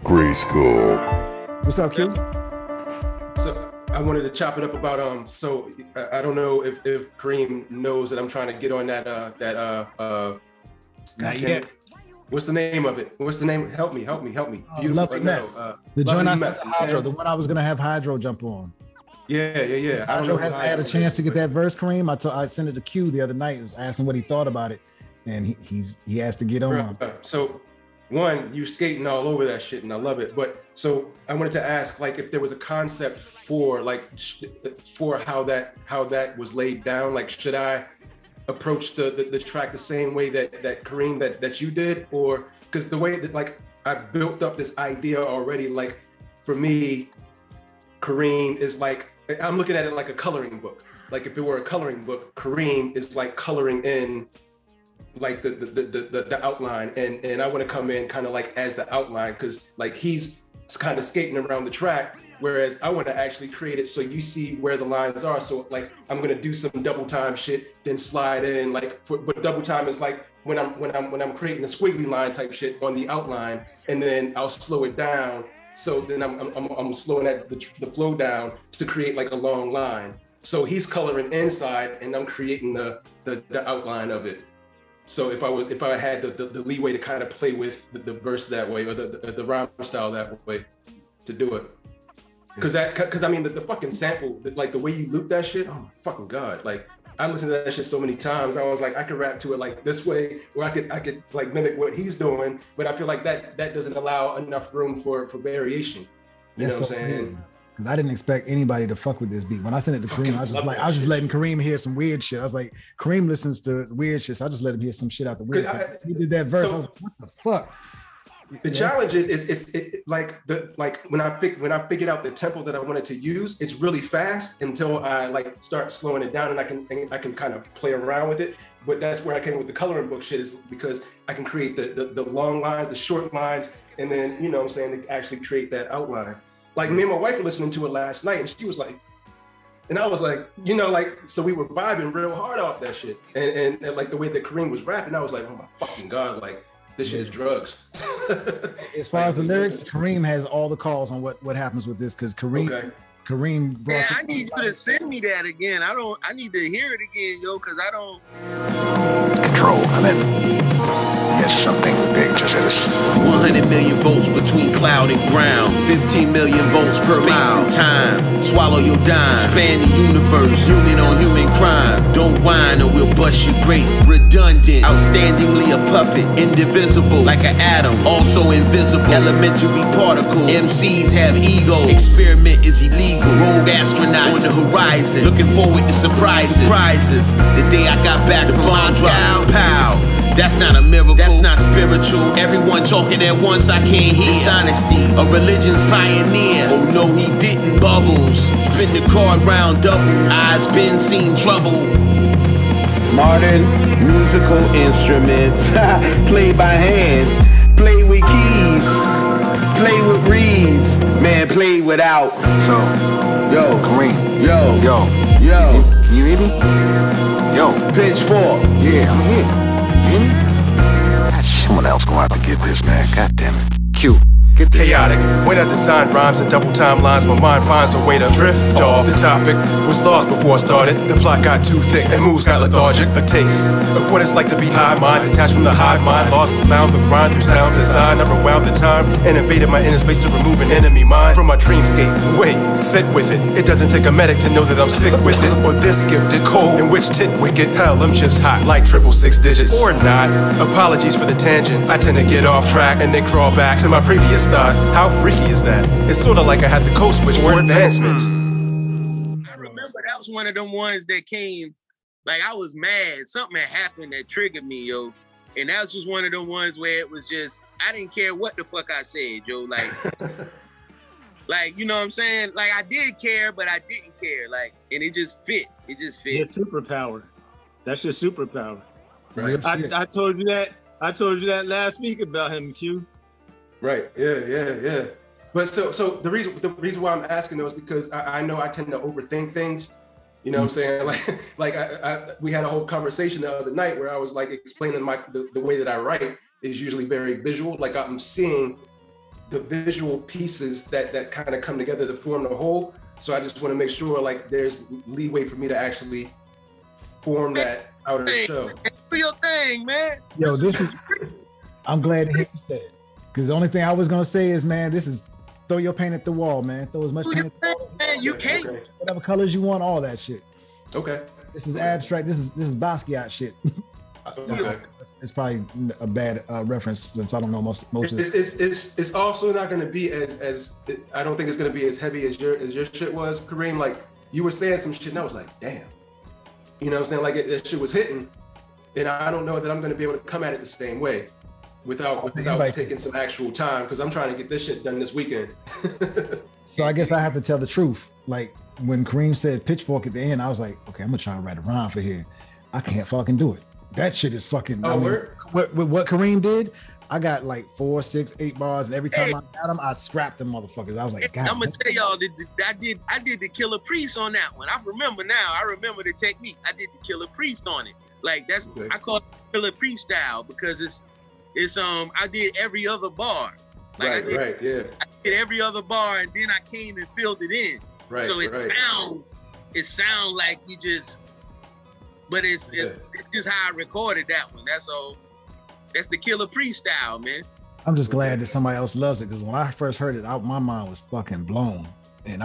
GRYSKLL. What's up, Q? So I wanted to chop it up about So I don't know if Kareem knows that I'm trying to get on that Not yet. What's the name of it? What's the name? Help me. Lovely Mess. The joint I sent to Hydro, the one I was gonna have Hydro jump on. Yeah. Hydro hasn't had a chance to get that verse, Kareem. I sent it to Q the other night, asked him what he thought about it, and he has to get on. So one, you skating all over that shit, and I love it. But so I wanted to ask, like, if there was a concept for how that was laid down. Like, should I approach the track the same way that Kareem that you did, or because the way that, like, I built up this idea already. Like, for me, Kareem is like, I'm looking at it like a coloring book. Like, if it were a coloring book, Kareem is like coloring in like the outline, and I want to come in kind of like as the outline, because like he's kind of skating around the track, whereas I want to actually create it so you see where the lines are. So like I'm gonna do some double time shit, then slide in but double time is like when I'm creating a squiggly line type shit on the outline, and then I'll slow it down. So then I'm slowing the flow down to create like a long line. So he's coloring inside, and I'm creating the outline of it. So if I had the leeway to kind of play with the verse that way, or the rhyme style that way, to do it, because I mean the fucking sample, like the way you loop that shit, oh my fucking god! Like I listened to that shit so many times, I was like, I could rap to it like this way, or I could like mimic what he's doing, but I feel like that doesn't allow enough room for variation. You know what I'm saying? Because I didn't expect anybody to fuck with this beat. When I sent it to Kareem, I was just letting Kareem hear some weird shit. I was like, Kareem listens to weird shit, so I just let him hear some shit out the weird. He did that verse. I was like, what the fuck? The challenge is like when I figured out the tempo that I wanted to use, it's really fast until I like start slowing it down, and I can kind of play around with it. But that's where I came with the coloring book shit, is because I can create the long lines, the short lines, and then, you know what I'm saying, to actually create that outline. Like me and my wife were listening to it last night, and she was like, and I was like, you know, like, so we were vibing real hard off that shit. And like the way that Kareem was rapping, I was like, oh my fucking God, like this shit is drugs. As far as the lyrics, Kareem has all the calls on what happens with this, because Kareem man, I need you to send me that again. I need to hear it again, yo, because I don't. Control, I'm in. Yes, something big to this. 100 million volts between cloud and ground. 15 million volts per space mile. And time. Swallow your dime. Span the universe. Human on human crime. Don't whine or we'll bust you great. Redundant. Outstandingly a puppet. Indivisible like an atom. Also invisible. Elementary particle. MCs have ego. Experiment is illegal. Rogue astronauts on the horizon. Looking forward to surprises. The day I got back from Moscow. Pow. That's not a miracle, that's not spiritual. Everyone talking at once, I can't hear. Dishonesty, a religion's pioneer. Oh no, he didn't. Bubbles, spin the card round doubles. Eyes been seen trouble. Modern musical instruments, play by hand, play with keys, play with reeds, man, play without. So, yo, Kareem, yo, you hear me? Yo, Pitchfork, yeah, I'm here. Someone else gonna have to get this, man. God damn it. Q. Chaotic, way I designed rhymes and double timelines. My mind finds a way to drift off. The topic was lost before I started. The plot got too thick and moves got lethargic. A taste of what it's like to be high mind, detached from the hive mind. Lost but found the grind through sound design. I rewound the time and invaded my inner space to remove an enemy mind from my dreamscape. Wait, sit with it. It doesn't take a medic to know that I'm sick with it, or this gifted cold in which tit wicked. Hell, I'm just hot like 666 digits, or not. Apologies for the tangent. I tend to get off track and then crawl back to my previous thought. How freaky is that? It's sort of like I had the code switch for advancement. I remember that was one of them ones that came, like I was mad. Something had happened that triggered me, yo. And that was just one of them ones where it was just, I didn't care what the fuck I said, yo. Like, like, you know what I'm saying? Like, I did care, but I didn't care. Like, and it just fit. It just fit. Your superpower. That's your superpower. Right. I told you that. I told you that last week about him, Q. Right. Yeah. But so the reason why I'm asking though is because I know I tend to overthink things. You know what I'm saying? Like we had a whole conversation the other night where I was like explaining the way that I write is usually very visual. Like I'm seeing the visual pieces that kind of come together to form the whole. So I just want to make sure like there's leeway for me to actually form that out of the show. Do your thing, man. Yo, this is. I'm glad to hear you say it, because the only thing I was gonna say is, man, this is throw your paint at the wall, man. Throw as much paint at the wall. Man, you can't. Okay. Whatever colors you want, all that shit. Okay. This is abstract. This is Basquiat shit. Okay. It's probably a bad reference since I don't know most of this. It's also not going to be as I don't think it's going to be as heavy as your shit was, Kareem. Like you were saying some shit, and I was like, damn. You know what I'm saying? Like that shit was hitting, and I don't know that I'm going to be able to come at it the same way without taking some actual time, because I'm trying to get this shit done this weekend. So I guess I have to tell the truth. Like when Kareem said pitchfork at the end, I was like, okay, I'm gonna try to write a rhyme for here. I can't fucking do it. That shit is fucking. Oh, what Kareem did, I got like 4, 6, 8 bars, and every time I got them, I scrapped them motherfuckers. I was like, God. I'm gonna tell y'all that I did the Killer Priest on that one. I remember now. I remember the technique. I did the Killer Priest on it. Like that's I call it Killer Priest style, because it's I did every other bar. Like right, I did every other bar, and then I came and filled it in. Right. So it sounds like you just, but it's just how I recorded that one. That's all. That's the Killer Priest style, man. I'm just glad that somebody else loves it, because when I first heard it, my mind was fucking blown. And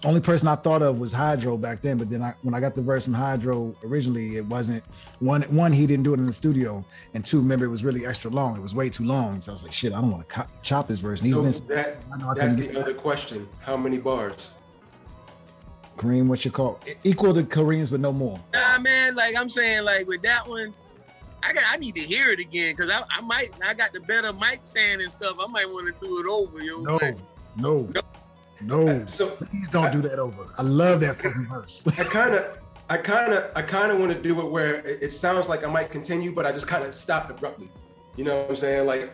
only person I thought of was Hydro back then. But then when I got the verse from Hydro originally, it wasn't one, he didn't do it in the studio, and 2, remember, it was really extra long. It was way too long. So I was like, shit, I don't want to chop this verse. And that's the other question. How many bars? Kareem, what you call equal to Kareem's, but no more. Nah, man. Like I'm saying, like with that one, I need to hear it again, because I got the better mic stand and stuff. I might want to do it over, yo. No. So please don't do that over. I love that fucking verse. I kind of want to do it where it sounds like I might continue, but I just kind of stop abruptly. You know what I'm saying? Like,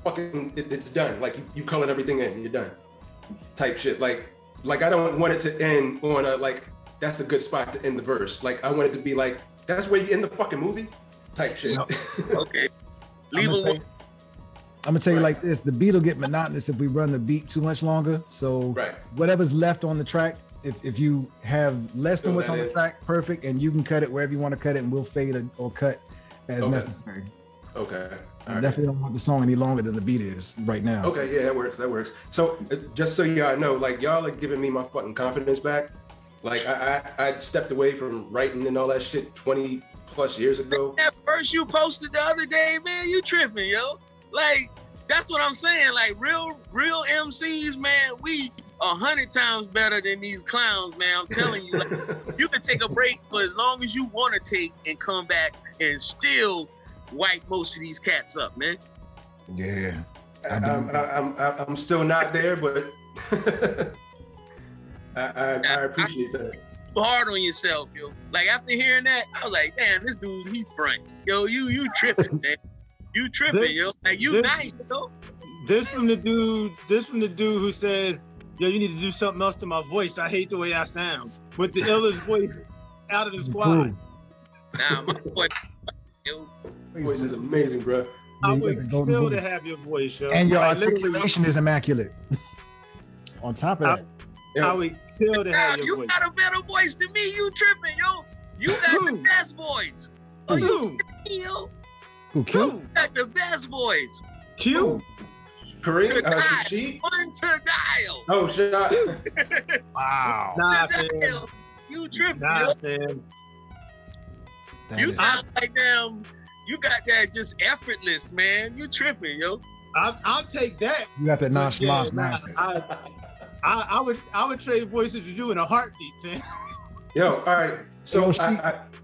fucking, it's done. Like you colored everything in, you're done. Type shit. Like I don't want it to end on a like. That's a good spot to end the verse. Like I want it to be like, that's where you end the fucking movie. Type shit. No. Okay. Leave it. I'm gonna tell you like this: the beat will get monotonous if we run the beat too much longer. So whatever's left on the track, if you have less than what's on the track, perfect, and you can cut it wherever you want to cut it, and we'll fade or cut as necessary. Okay. I definitely don't want the song any longer than the beat is right now. Okay, yeah, that works. So just so y'all know, like y'all are giving me my fucking confidence back. Like I stepped away from writing and all that shit 20 plus years ago. That verse you posted the other day, man, you tripping, yo. Like, that's what I'm saying. Like, real MCs, man, we 100 times better than these clowns, man. I'm telling you, like, you can take a break for as long as you want to take and come back and still wipe most of these cats up, man. Yeah. I'm still not there, but I appreciate that. Hard on yourself, yo. Like after hearing that, I was like, damn, this dude, he front. Yo, you tripping, man. You tripping, yo. Like you nice, yo. This from the dude who says, yo, you need to do something else to my voice. I hate the way I sound. With the illest voice out of the squad. Nah, my voice, yo. Voice is amazing, bro. I would kill to have your voice, yo. And your articulation is immaculate. On top of that. I would kill to have your you voice. You got a better voice than me. You tripping, yo. You got the best voice. Oh, you yo. Who killed? You got the best voice. Q? Kareem? One to dial. Oh, shit. Wow. Nah, man. You tripping, nah, yo. Man. You sound like them. You got that just effortless, man. You tripping, yo. I'll take that. You got that nonchalance master. I would trade voices with you in a heartbeat, man. Yo, all right. So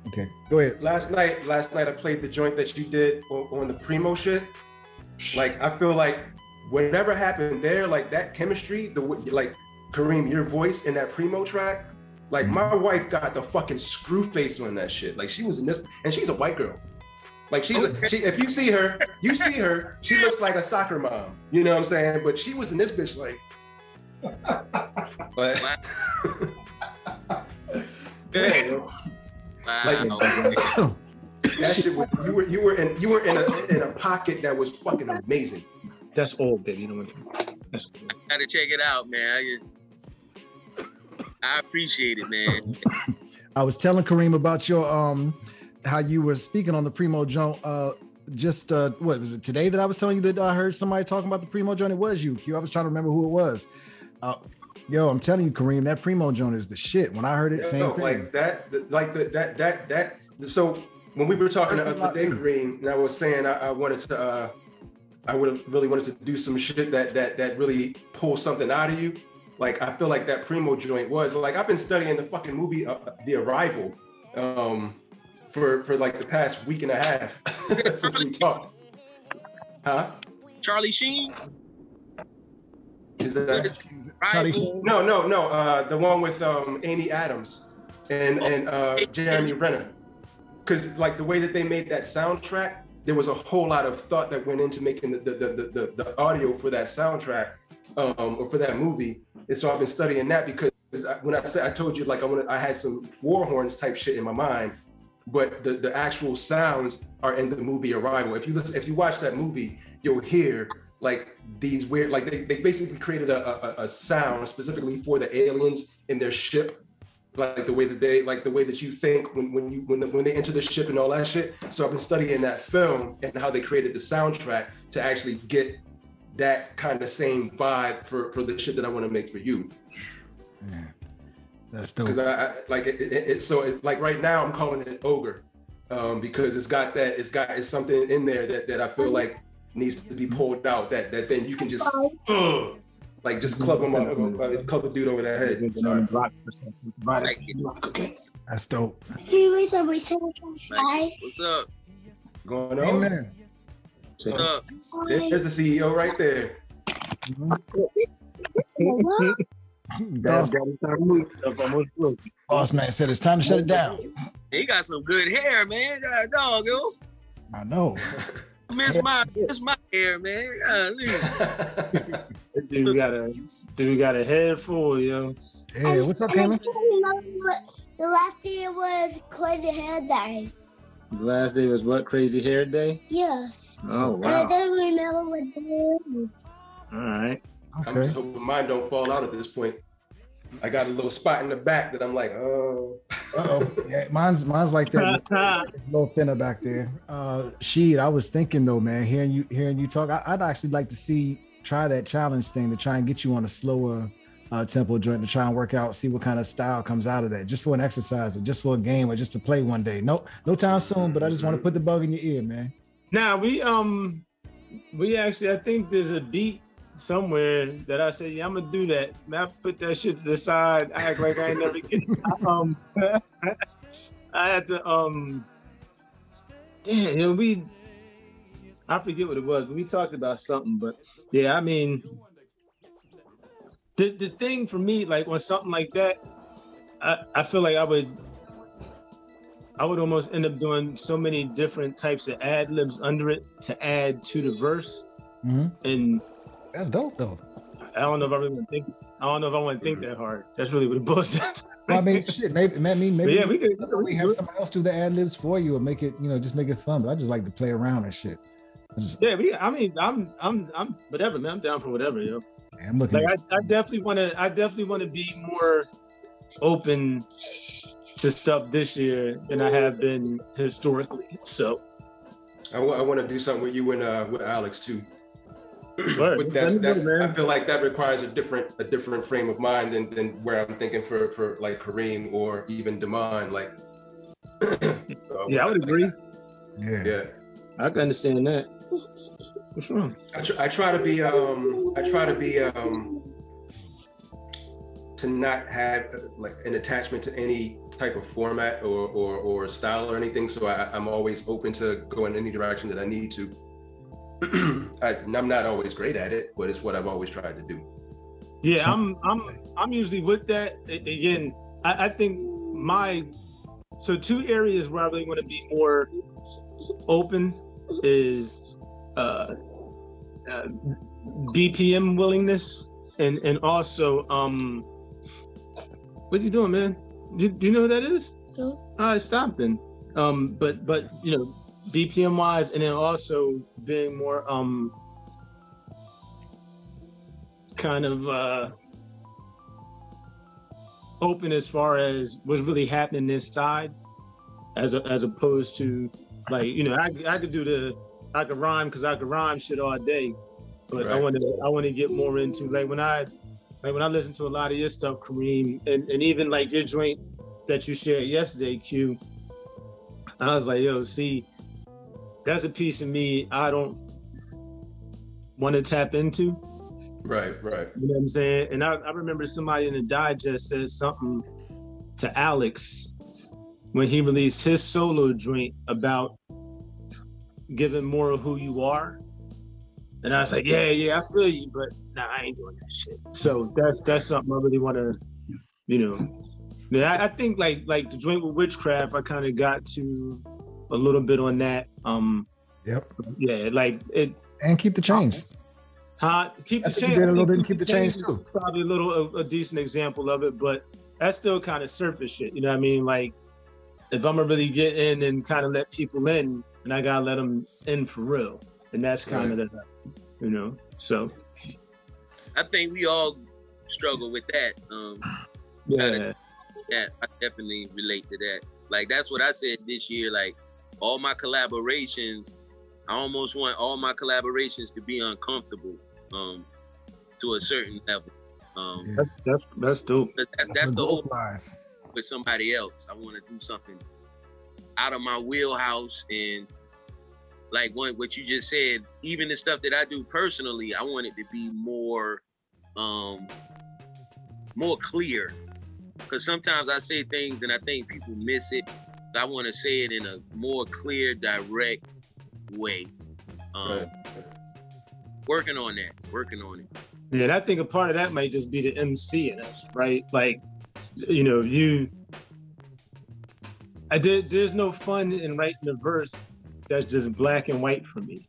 okay, go ahead. Last night I played the joint that you did on the Primo shit. Like I feel like whatever happened there, like that chemistry, like Kareem, your voice in that Primo track, like my wife got the fucking screw face on that shit. Like she was in this, and she's a white girl. Like if you see her, she looks like a soccer mom. You know what I'm saying? But she was in this bitch like. But yeah, like that shit was, you were in a pocket that was fucking amazing. That's all, baby. You know what? That's all. Gotta check it out, man. I appreciate it, man. I was telling Kareem about your how you were speaking on the Primo joint. Just what was it today that I was telling you that I heard somebody talking about the Primo joint? It was you, Q. I was trying to remember who it was. Yo, I'm telling you, Kareem, that Primo joint is the shit. When I heard it, same thing. That. So when we were talking the other day, Kareem, and I was saying I wanted to, I would have really wanted to do some shit that really pulls something out of you. Like I feel like that Primo joint was like I've been studying the fucking movie The Arrival for like the past week and a half since we talked. Huh? Charlie Sheen? Is that Charlie Sheen? No. The one with Amy Adams and Jeremy Renner. Because like the way that they made that soundtrack, there was a whole lot of thought that went into making the audio for that soundtrack or for that movie. And so I've been studying that because when I told you like I had some war horns type shit in my mind, but the actual sounds are in the movie Arrival. If you watch that movie, you'll hear like these weird, like they basically created a sound specifically for the aliens in their ship, like the way that you think when they enter the ship and all that shit. So I've been studying that film and how they created the soundtrack to actually get that kind of same vibe for the shit that I want to make for you. Yeah, that's dope. Because I like it. So like right now I'm calling it Ogre, because it's something in there that I feel like needs to be pulled out. That then you can just like just club him up, club a dude over that head. Sorry. That's dope. What's up? Going on? Amen. What's up? There's the CEO right there. Boss man said it's time to shut it down. He got some good hair, man. God, dog, yo. I know. Miss my hair, man. Dude got a head full, yo. Hey, what's up, Cayman? The last day was Crazy Hair Day. The last day was what? Crazy Hair Day? Yes. Oh, wow. I don't remember what day it was. All right. Okay. I'm just hoping mine don't fall out at this point. I got a little spot in the back that I'm like, oh. Yeah, mine's like that. It's a little thinner back there. Sheed, I was thinking though, man, hearing you talk, I'd actually like to try that challenge thing to try and get you on a slower tempo joint to try and work out, see what kind of style comes out of that, just for an exercise or just for a game or just to play one day. No time soon, but I just want to put the bug in your ear, man. Now we actually, I think there's a beat somewhere that I said, yeah, I'm gonna do that. Man, I put that shit to the side. I act like I ain't never get it. I had to I forget what it was, but we talked about something. But yeah, I mean, the thing for me, like on something like that, I feel like I would almost end up doing so many different types of ad libs under it to add to the verse. Mm-hmm. And that's dope though. I don't know if I really want to think. I don't know if I want to think that hard. That's really what it boils down to. Well, I mean, shit. Maybe yeah, we could have somebody else do the ad libs for you or make it, just make it fun. But I just like to play around and shit. Yeah, I'm whatever, man. I'm down for whatever, yo. Yeah, I'm looking. Like, I definitely want to be more open to stuff this year than I have been historically. So I want to do something with you and with Alex too. Right. But I feel like that requires a different frame of mind than where I'm thinking for like Kareem or even Damon. Like, so yeah, I would agree. Yeah, I can understand that. What's wrong? I try to be to not have like an attachment to any type of format or style or anything. So I'm always open to go in any direction that I need to. I'm not always great at it, but it's what I've always tried to do. Yeah, I'm usually with that. Again, I think so 2 areas where I really want to be more open is BPM willingness and also what you doing, man? Do you know who that is? No. All right, stop then. But BPM wise, and then also being more kind of open as far as what's really happening inside, as opposed to like, you know, I could rhyme because I could rhyme shit all day, but right. I want to get more into like when I listen to a lot of your stuff, Kareem, and even like your joint that you shared yesterday, Q. I was like, yo, see, that's a piece of me I don't want to tap into. Right. You know what I'm saying? And I remember somebody in the digest said something to Alex when he released his solo joint about giving more of who you are. And I was like, yeah, I feel you, but nah, I ain't doing that shit. So that's something I really want to, you know. Yeah, I think like the joint with Witchcraft, I kind of got to a little bit on that. Yep. Yeah, like it. And Keep the Change. Keep the Change. You did a little bit and Keep the Change too. Probably a decent example of it, but that's still kind of surface shit. You know what I mean? Like, if I'm gonna really get in and kind of let people in, and I gotta let them in for real, and that's kind of the, you know. So, I think we all struggle with that. Yeah, I definitely relate to that. Like, that's what I said this year. Like, all my collaborations, I almost want all my collaborations to be uncomfortable, to a certain level. That's dope. That's the whole flies with somebody else. I want to do something out of my wheelhouse, and like what you just said, even the stuff that I do personally, I want it to be more clear. Because sometimes I say things and I think people miss it. I want to say it in a more clear, direct way. Working on it. Yeah, and I think a part of that might just be the MC in us, right? Like, you know, there's no fun in writing a verse that's just black and white for me.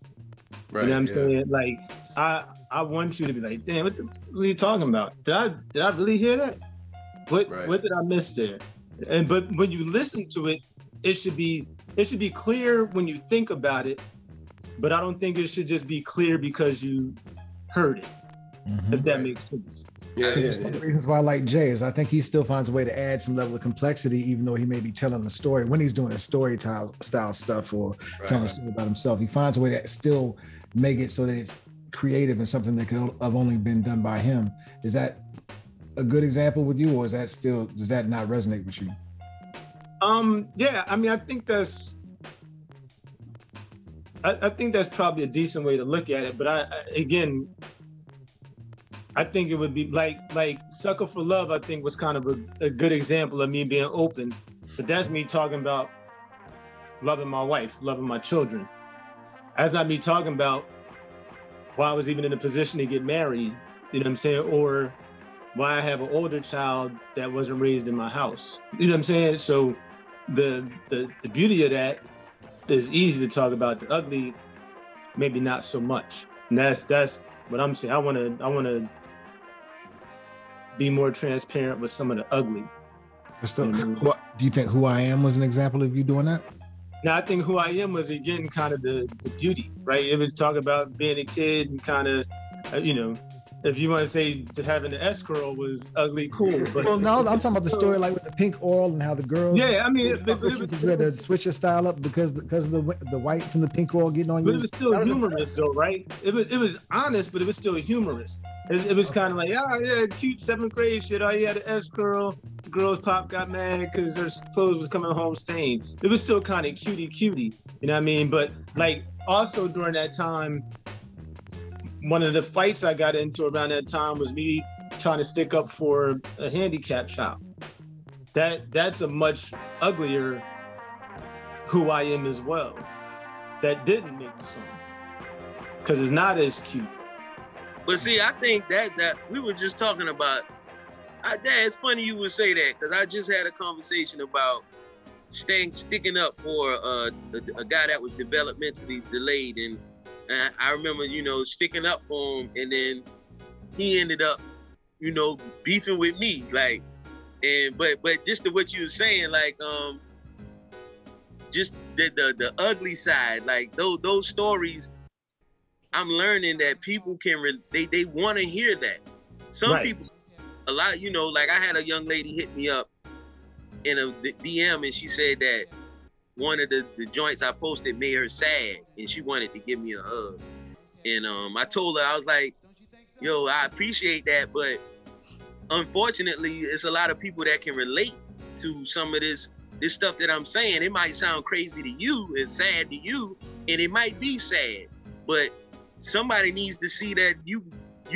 Right, you know what I'm saying? Like, I want you to be like, damn, what are you talking about? Did I really hear that? What did I miss there? But when you listen to it, it should be clear when you think about it, but I don't think it should just be clear because you heard it. If that makes sense. One of the reasons why I like Jay is I think he still finds a way to add some level of complexity, even though he may be telling a story when he's doing a story style stuff or telling a story about himself. He finds a way to still make it so that it's creative and something that could have only been done by him. Is that a good example with you, or does that not resonate with you? Yeah, I mean, I think that's probably a decent way to look at it. But I think it would be like Sucker for Love, I think was kind of a good example of me being open, but that's me talking about loving my wife, loving my children. That's not me talking about why I was even in a position to get married, you know what I'm saying? Or why I have an older child that wasn't raised in my house. You know what I'm saying? So the beauty of that is easy to talk about. The ugly, maybe not so much. And that's what I'm saying. I wanna be more transparent with some of the ugly. Do you think Who I Am was an example of you doing that? Now, I think Who I Am was, again, kind of the beauty, right? It would talk about being a kid and kind of, you know, if you want to say having the S-curl was ugly, cool. But well, no, I'm talking about the story like with the pink oil and how the girls. Yeah, I mean, you had to switch your style up because of the white from the pink oil getting on you. But it was still humorous, though, right? It was honest, but it was still humorous. It was kind of like, yeah, cute 7th grade shit. Oh, yeah, the S-curl. Girls pop got mad because their clothes was coming home stained. It was still kind of cutie, you know what I mean? But like also during that time, one of the fights I got into around that time was me trying to stick up for a handicapped child. That's a much uglier Who I Am as well. That didn't make the song because it's not as cute. But see, I think that we were just talking about. It's funny you would say that because I just had a conversation about sticking up for a guy that was developmentally delayed, and I remember, you know, sticking up for him, and then he ended up, you know, beefing with me, like, but just to what you were saying, like, just the ugly side, like those stories. I'm learning that people they want to hear that. Some people, a lot, you know, like I had a young lady hit me up in a DM and she said that one of the joints I posted made her sad and she wanted to give me a hug. And I told her, I was like, yo, I appreciate that, but unfortunately, it's a lot of people that can relate to some of this stuff that I'm saying. It might sound crazy to you and sad to you, and it might be sad, but somebody needs to see that you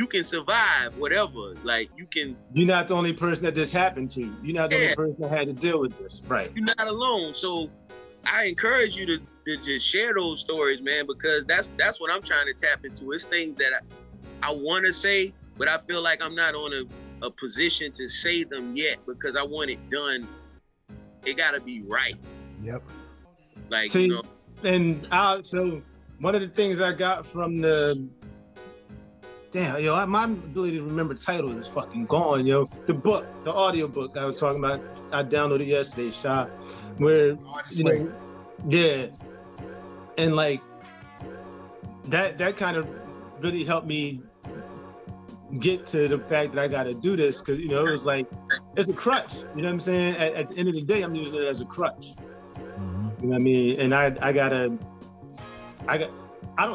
can survive whatever. Like you can. You're not the only person that this happened to. You're not the only person that had to deal with this, right? You're not alone. So I encourage you to just share those stories, man, because that's what I'm trying to tap into. It's things that I want to say, but I feel like I'm not on a position to say them yet because I want it done. It got to be right. Yep. Like, see, you know. And so one of the things I got from the, damn, yo, my ability to remember titles is fucking gone, yo. The book, the audio book I was talking about, I downloaded yesterday, Sha, where, you know, yeah. And like, that kind of really helped me get to the fact that I got to do this, because, you know, it was like, it's a crutch, you know what I'm saying? At the end of the day, I'm using it as a crutch. You know what I mean? And I don't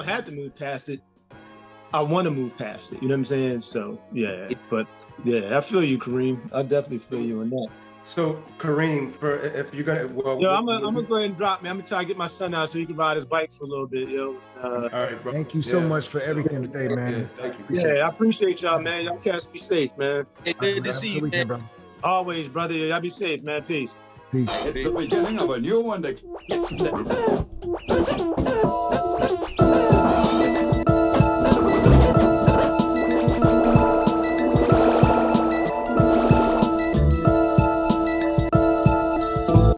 have to move past it. I want to move past it. You know what I'm saying? So yeah, but yeah, I feel you, Kareem. I definitely feel you on that. So Kareem, for if you're gonna, well, yo, I'm gonna go ahead and drop me. I'm gonna try to get my son out so he can ride his bike for a little bit, yo. All right, bro. Thank you so much for everything today, man. I appreciate y'all, man. Y'all cats be safe, man. It's good to see you, man. Bro. Always, brother. Y'all be safe, man. Peace. Peace. It's the beginning of a new one.